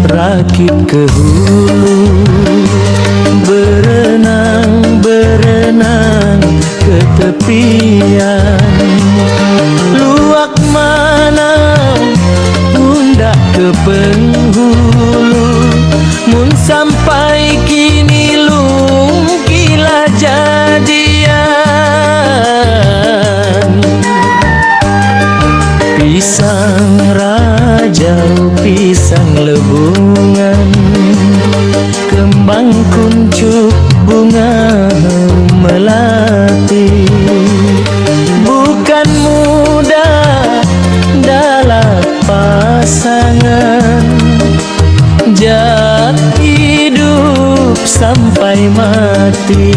rakit ke hulu, berenang ke tepian. Luak mana pundak ke penghulu, mun sampai kini lungkilah jadian. Pisang rajau, pisang lebungan, kembang kuncup, bunga melati. Bukan mudah dalam pasangan, jak hidup sampai mati.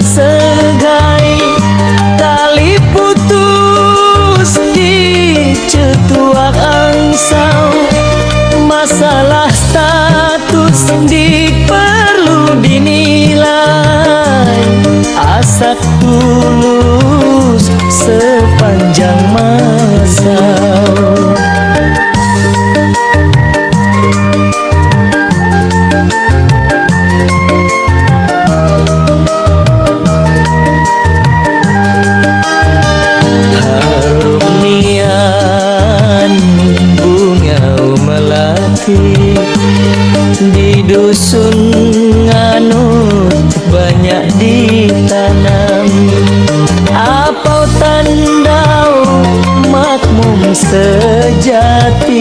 Segai tali putus di cetuak angsau, masalah status perlu dinilai, asak tulus sepanjang masa. Di dusun nganut banyak ditanam, apau tandau makmum sejati,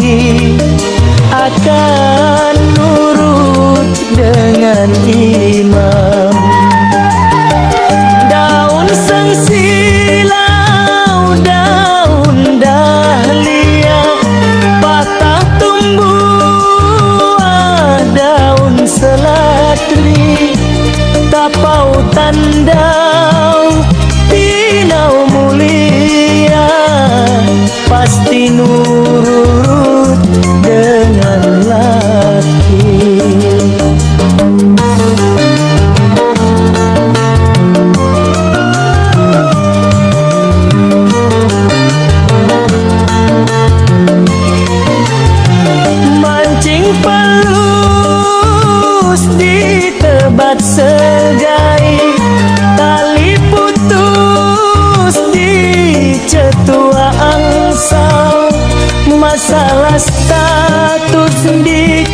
akan nurut dengan imam. Daun sengsilau, daun dahlia, patah tumbuh selatri, tapau tandau pinau mulia, pasti nurut dengan laki. Mancing pelus di tebat segai, tali putus di cetua angsau, masalah status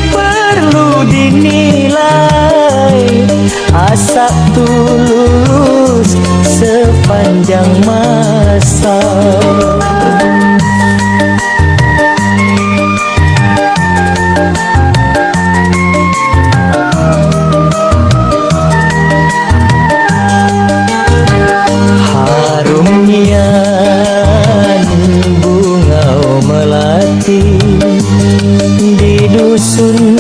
perlu dinilai, asak tulus sepanjang masa. Di dusun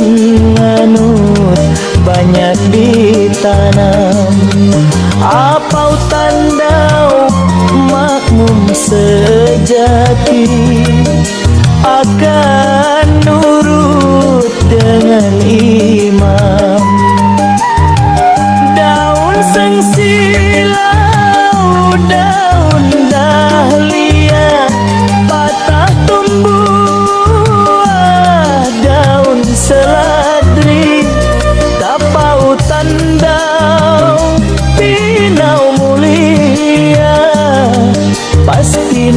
nganut banyak ditanam, apau tandau makmum sejati, akan nurut dengan imam. Daun sengsilau, daun dahlia, patah tumbuh seladri, tapau tandau pinau mulia, pasti